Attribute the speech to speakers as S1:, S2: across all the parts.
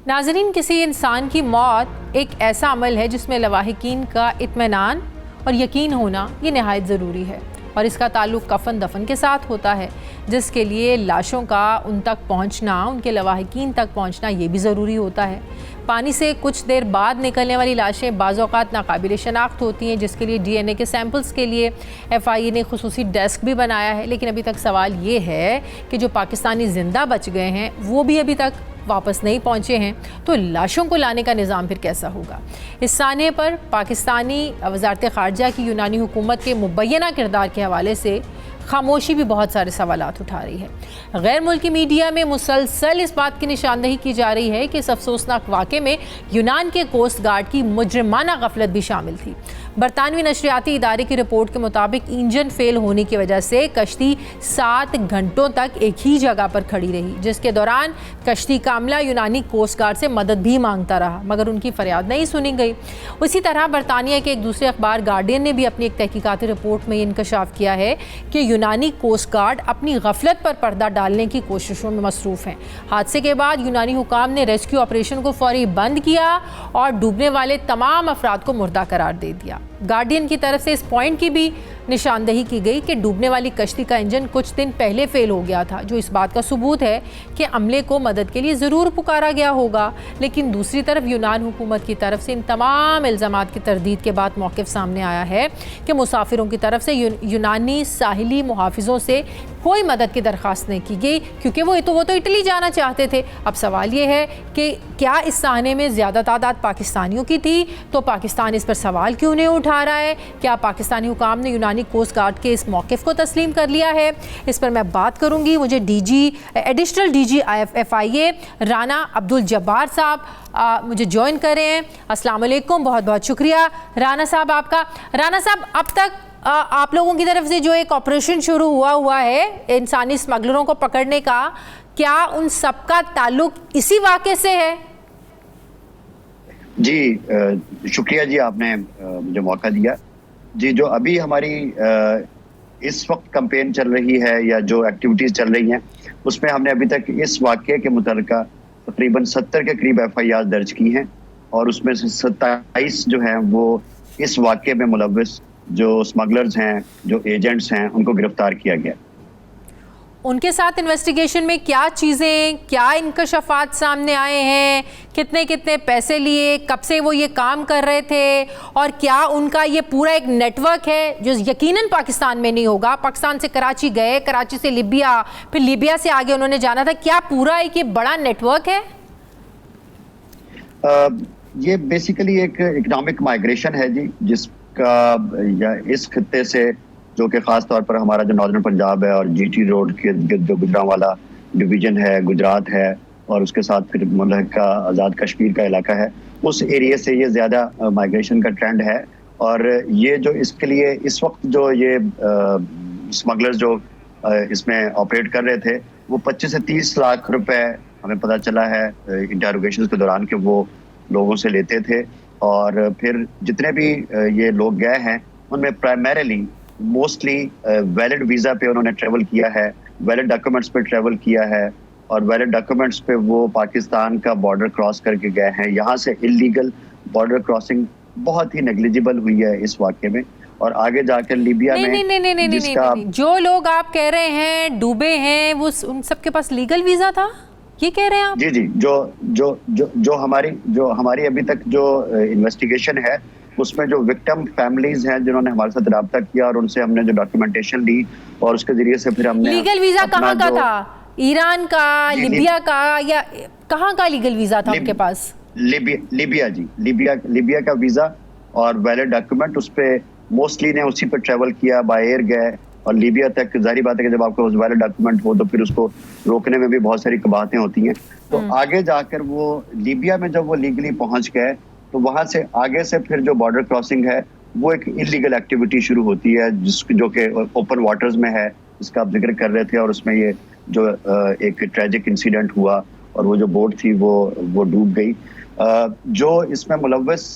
S1: नाज़रीन, किसी इंसान की मौत एक ऐसा अमल है जिसमें लवाहिकीन का इत्मीनान और यकीन होना ये नहायत ज़रूरी है, और इसका ताल्लुक़ कफन दफन के साथ होता है, जिसके लिए लाशों का उन तक पहुंचना, उनके लवाहिकीन तक पहुंचना ये भी ज़रूरी होता है। पानी से कुछ देर बाद निकलने वाली लाशें बाज़ औक़ात नाकाबिल शनाख्त होती हैं, जिसके लिए DNA के सैंपल्स के लिए FIA ने खुसूसी डेस्क भी बनाया है। लेकिन अभी तक सवाल ये है कि जो पाकिस्तानी ज़िंदा बच गए हैं वो भी अभी तक वापस नहीं पहुंचे हैं, तो लाशों को लाने का निज़ाम फिर कैसा होगा? इस साने पर पाकिस्तानी वज़ारत ख़ारजा की यूनानी हुकूमत के मुबैना किरदार के हवाले से खामोशी भी बहुत सारे सवालात उठा रही है। गैर मुल्की मीडिया में मुसलसल इस बात की निशानदही की जा रही है कि इस अफसोसनाक वाक़े में यूनान के कोस्ट गार्ड की मुजरिमाना गफलत भी शामिल थी। बरतानवी नशरियाती इदारे की रिपोर्ट के मुताबिक इंजन फेल होने की वजह से कश्ती 7 घंटों तक एक ही जगह पर खड़ी रही, जिसके दौरान कश्ती कामला यूनानी कोस्ट गार्ड से मदद भी मांगता रहा, मगर उनकी फरियाद नहीं सुनी गई। उसी तरह बरतानिया के एक दूसरे अखबार गार्डियन ने भी अपनी एक तहकीकाती रिपोर्ट में इंकशाफ किया है कि यूनानी कोस्ट गार्ड अपनी गफलत पर पर्दा डालने की कोशिशों में मसरूफ़ हैं। हादसे के बाद यूनानी हुकाम ने रेस्क्यू ऑपरेशन को फौरी बंद किया और डूबने वाले तमाम अफराद को मुर्दा करार दे दिया। गार्डियन की तरफ से इस पॉइंट की भी निशानदही की गई कि डूबने वाली कश्ती का इंजन कुछ दिन पहले फेल हो गया था, जो इस बात का सबूत है कि अमले को मदद के लिए ज़रूर पुकारा गया होगा। लेकिन दूसरी तरफ यूनान हुकूमत की तरफ से इन तमाम इल्ज़ामात की तरदीद के बाद मौक़िफ़ सामने आया है कि मुसाफिरों की तरफ से यूनानी साहिली मुहाफ़िज़ों से कोई मदद की दरख्वास्त नहीं की गई, क्योंकि वो तो इटली जाना चाहते थे। अब सवाल ये है कि क्या इस साहने में ज़्यादा तादाद पाकिस्तानियों की थी, तो पाकिस्तान इस पर सवाल क्यों नहीं उठा रहा है? क्या पाकिस्तानी हुकाम ने यूनानी कोस्ट गार्ड के इस मौक़िफ़ को तस्लीम कर लिया है? इस पर मैं बात करूंगी। मुझे additional DG FIA Rana Abdul Jabbar साहब मुझे ज्वाइन कर रहे हैं। अस्सलाम वालेकुम, बहुत बहुत शुक्रिया राना साहब आपका। राना साहब, अब तक आप लोगों की तरफ से जो एक ऑपरेशन शुरू हुआ है इंसानी स्मगलरों को पकड़ने का, क्या उन सबका ताल्लुक इसी वाक़े से है?
S2: जी शुक्रिया जी, आपने मुझे मौका दिया। जी, जो अभी हमारी इस वक्त कैंपेन चल रही है या जो एक्टिविटीज़ चल रही हैं, उसमें हमने अभी तक इस वाक़े के मुतल्लिक़ तकरीबन 70 के करीब FIR दर्ज की हैं, और उसमें से 27 जो हैं वो इस वाक़े में मुलव्विस जो स्मगलर्स हैं, जो एजेंट्स हैं, उनको गिरफ्तार किया गया।
S1: उनके साथ इन्वेस्टिगेशन में क्या चीज़ें, क्या इंकशाफात सामने आए हैं? कितने कितने पैसे लिए, कब से वो ये काम कर रहे थे, और क्या उनका ये पूरा एक नेटवर्क है जो यकीनन पाकिस्तान में नहीं होगा? पाकिस्तान से कराची गए, कराची से लिबिया, फिर लिबिया से आगे उन्होंने जाना था। क्या पूरा एक ये बड़ा नेटवर्क है?
S2: ये बेसिकली एक इकोनॉमिक माइग्रेशन है जी, जिसका या इस खत्ते से, जो कि ख़ास तौर पर हमारा जो नॉर्दर्न पंजाब है और GT रोड के जो गुजरांवाला डिवीज़न है, गुजरात है, और उसके साथ फिर मुल्क का आज़ाद कश्मीर का इलाका है, उस एरिया से ये ज़्यादा माइग्रेशन का ट्रेंड है। और ये जो इसके लिए इस वक्त जो ये स्मगलर्स जो इसमें ऑपरेट कर रहे थे, वो 25 से 30 लाख रुपए हमें पता चला है इंटरोगेशन के दौरान कि वो लोगों से लेते थे। और फिर जितने भी ये लोग गए हैं, उनमें प्राइमरीली मोस्टली वैलिड वीज़ा पे उन्होंने ट्रैवल किया है, वैलिड डॉक्यूमेंट्स पे ट्रैवल किया है, और वैलिड डॉक्यूमेंट्स पे वो पाकिस्तान का बॉर्डर क्रॉस करके गए हैं। यहाँ से इलीगल बॉर्डर क्रॉसिंग बहुत ही नेग्लिजिबल हुई है इस वाक़े में, और आगे जाकर लीबिया में
S1: नहीं, जो लोग आप कह रहे हैं डूबे हैं, वो उन सबके पास लीगल वीज़ा था, ये कह रहे हैं आप?
S2: जी, जो हमारी अभी तक जो इन्वेस्टिगेशन है, उसमें जो विक्टिम फैमिलीज हैं जिन्होंने हमारे साथ रब्ता किया, और उनसे हमने जो डॉक्यूमेंटेशन ली, और उसके जरिए से फिर हमने
S1: लीगल वीजा कहाँ का था? ईरान का, लिबिया का, या कहाँ का लीगल वीजा था उनके पास?
S2: लिबिया जी, लिबिया का वीजा और वैलिड डॉक्यूमेंट, उस पे मोस्टली ने उसी पे ट्रेवल किया, बाय एयर गए और लिबिया तक। जाहिर बात है कि जब आपको वैलिड डॉक्यूमेंट हो तो फिर उसको रोकने में भी बहुत सारी कबाहतें होती हैं। तो आगे जाकर वो लिबिया में जब वो लीगली पहुंच गए, तो वहां से आगे से फिर जो बॉर्डर क्रॉसिंग है, वो एक इलीगल एक्टिविटी शुरू होती है, जो कि ओपन वाटर्स में है, जिसका आप जिक्र कर रहे थे। और उसमें ये जो एक ट्रेजिक इंसिडेंट हुआ, और वो जो बोट थी वो डूब गई। जो इसमें मुलव्वस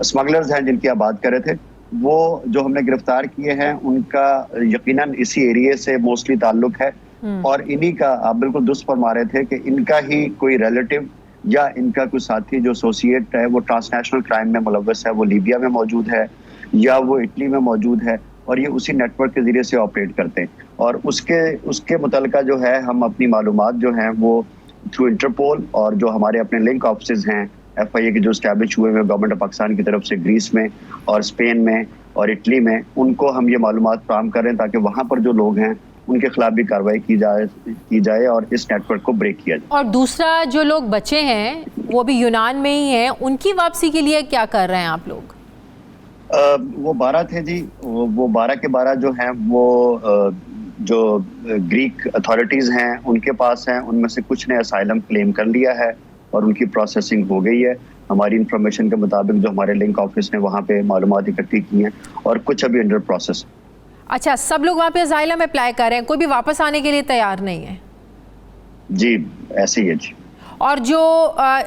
S2: स्मगलर्स हैं जिनकी आप बात कर रहे थे, वो जो हमने गिरफ्तार किए हैं, उनका यकीनन इसी एरिया से मोस्टली ताल्लुक है। और इन्हीं का, आप बिल्कुल दुरुस्त फरमा रहे थे कि इनका ही कोई रिलेटिव या इनका कोई साथी जो एसोसिएट है वो ट्रांसनेशनल क्राइम में मुलव्वस है, वो लीबिया में मौजूद है या वो इटली में मौजूद है, और ये उसी नेटवर्क के जरिए से ऑपरेट करते हैं। और उसके मुतलका जो है हम अपनी मालूमात जो हैं वो थ्रू इंटरपोल और जो हमारे अपने लिंक ऑफिस हैं FIA के जो स्टैब्लिश हुए हैं गवर्नमेंट ऑफ पाकिस्तान की तरफ से ग्रीस में और स्पेन में और इटली में, उनको हम ये मालूमात फराहम कर रहे हैं ताकि वहाँ पर जो लोग हैं उनके खिलाफ भी कार्रवाई की जाए और इस नेटवर्क को ब्रेक किया जाए।
S1: और दूसरा, जो लोग बचे हैं वो भी यूनान में ही हैं, उनकी वापसी के लिए क्या कर रहे हैं आप लोग?
S2: वो 12 थे जी, वो 12 के 12 जो हैं वो जो ग्रीक अथॉरिटीज हैं उनके पास हैं। उनमें से कुछ ने असाइलम क्लेम कर लिया है और उनकी प्रोसेसिंग हो गई है हमारी इंफॉर्मेशन के मुताबिक, जो हमारे लिंक ऑफिस ने वहाँ पे मालूमात इकट्ठी की हैं, और कुछ अभी अंडर प्रोसेस।
S1: अच्छा, सब लोग वहाँ पे असाइलम अप्लाई कर रहे हैं, कोई भी वापस आने के लिए तैयार नहीं है?
S2: जी ऐसे ही है जी।
S1: और जो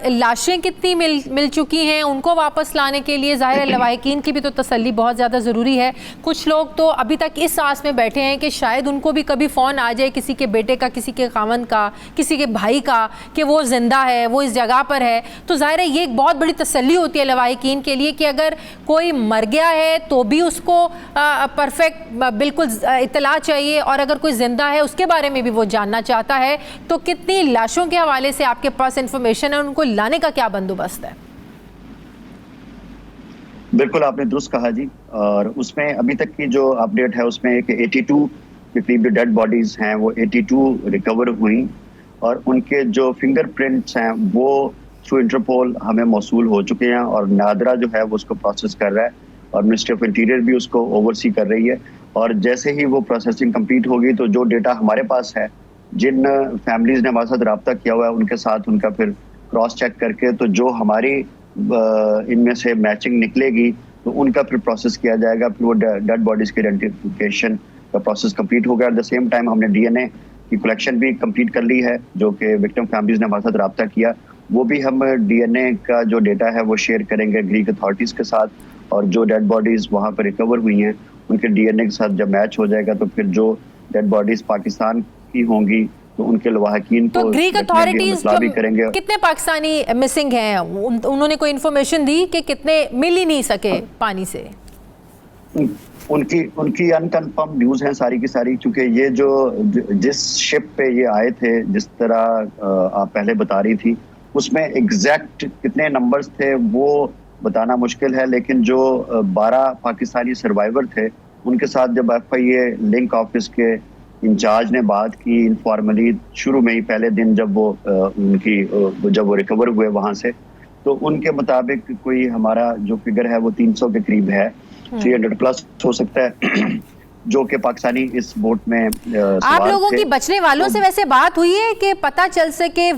S1: लाशें कितनी मिल चुकी हैं उनको वापस लाने के लिए ज़ाहिर है लवाहिकीन की भी तो तसल्ली बहुत ज़्यादा ज़रूरी है। कुछ लोग तो अभी तक इस आस में बैठे हैं कि शायद उनको भी कभी फ़ोन आ जाए किसी के बेटे का, किसी के खावंद का, किसी के भाई का, कि वो ज़िंदा है, वो इस जगह पर है। तो ज़ाहिर है ये एक बहुत बड़ी तसल्ली होती है लवाहिकीन के लिए कि अगर कोई मर गया है तो भी उसको परफेक्ट बिल्कुल इत्तला चाहिए, और अगर कोई ज़िंदा है उसके बारे में भी वो जानना चाहता है। तो कितनी लाशों के हवाले से आपके पास इंफॉर्मेशन है, उनको लाने का क्या बंदोबस्त है?
S2: बिल्कुल आपने दुरुस्त कहा जी। और उसमें अभी तक की जो अपडेट है उसमें एक 82 के करीब डेड बॉडीज हैं, वो 82 रिकवर हुई और उनके जो फिंगरप्रिंट्स हैं वो थ्रू इंटरपोल हमें मौसूल हो चुके हैं और नादरा जो है वो उसको प्रोसेस कर रहा है और मिनिस्ट्री ऑफ इंटीरियर भी उसको ओवरसी कर रही है। और जैसे ही वो प्रोसेसिंग कंप्लीट होगी तो जो डेटा हमारे पास है, जिन फैमिलीज ने हमारे साथ रब्ता किया हुआ है उनके साथ उनका फिर क्रॉस चेक करके तो जो हमारी इनमें से मैचिंग निकलेगी तो उनका फिर प्रोसेस किया जाएगा। फिर वो डेड बॉडीज की आइडेंटिफिकेशन का प्रोसेस कंप्लीट हो गया। एट द सेम टाइम हमने DNA की कलेक्शन भी कंप्लीट कर ली है, जो कि विक्टिम फैमिलीज ने हमारे साथ रब्ता किया। वो भी हम DNA का जो डेटा है वो शेयर करेंगे ग्रीक अथॉरिटीज के साथ, और जो डेड बॉडीज वहाँ पर रिकवर हुई हैं उनके DNA के साथ जब मैच हो जाएगा तो फिर जो डेड बॉडीज पाकिस्तान की होंगी तो उनके लवाहिकीन
S1: तो ग्रीक अथॉरिटीज
S2: करेंगे।
S1: कितने पाकिस्तानी मिसिंग हैं, उन्होंने कोई इन्फॉर्मेशन दी कि कितने मिल ही नहीं सके पानी से?
S2: उनकी अनकन्फर्म न्यूज़ हैं सारी की सारी, क्योंकि ये जो जिस शिप पे ये आए थे, जिस तरह आप पहले बता रही थी, उसमें एग्जैक्ट कितने नंबर्स थे वो बताना मुश्किल है। लेकिन जो 12 पाकिस्तानी सर्वाइवर थे उनके साथ जब FIA लिंक ऑफिस के इंचार्ज ने बात की इनफॉर्मली शुरू में ही पहले दिन जब वो रिकवर हुए वहाँ से, तो उनके मुताबिक कोई हमारा जो फिगर है वो 300 के करीब है, 300 प्लस हो सकता है जो कि पाकिस्तानी इस बोट में
S1: आप लोगों की बचने वालों से वैसे बात हुई है कि पता चल सके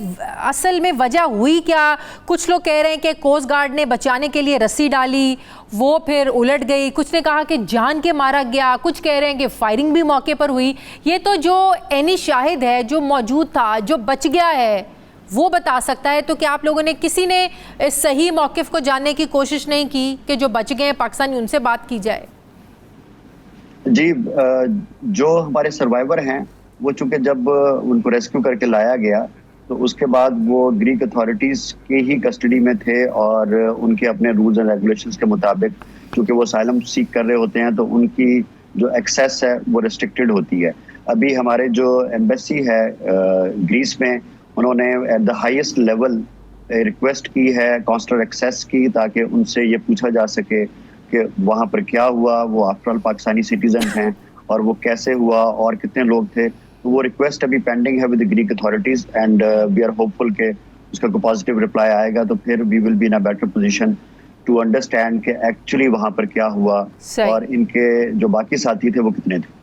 S1: असल में वजह हुई क्या? कुछ लोग कह रहे हैं कि कोस्ट गार्ड ने बचाने के लिए रस्सी डाली, वो फिर उलट गई, कुछ ने कहा कि जान के मारा गया, कुछ कह रहे हैं कि फायरिंग भी मौके पर हुई। ये तो जो एनी शाहिद है, जो मौजूद था, जो बच गया है, वो बता सकता है। तो क्या आप लोगों ने किसी ने इस सही मौक़िफ़ को जानने की कोशिश नहीं की कि जो बच गए हैं पाकिस्तानी उनसे बात की जाए?
S2: जी, जो हमारे सर्वाइवर हैं वो चूंकि जब उनको रेस्क्यू करके लाया गया तो उसके बाद वो ग्रीक अथॉरिटीज़ के ही कस्टडी में थे और उनके अपने रूल्स एंड रेगुलेशंस के मुताबिक चूंकि वो असाइलम सीक कर रहे होते हैं तो उनकी जो एक्सेस है वो रिस्ट्रिक्टेड होती है। अभी हमारे जो एम्बेसी है ग्रीस में, उन्होंने at the highest level request की है कॉन्सुलर एक्सेस की, ताकि उनसे ये पूछा जा सके कि वहाँ पर क्या हुआ, वो आफ्टर ऑल पाकिस्तानी सिटीजन हैं और वो कैसे हुआ और कितने लोग थे। तो वो रिक्वेस्ट अभी पेंडिंग है with the Greek authorities and we are hopeful के उसका कोई पॉजिटिव रिप्लाई आएगा तो फिर we will be in a better position to understand कि एक्चुअली वहाँ पर क्या हुआ और इनके जो बाकी साथी थे वो कितने थे।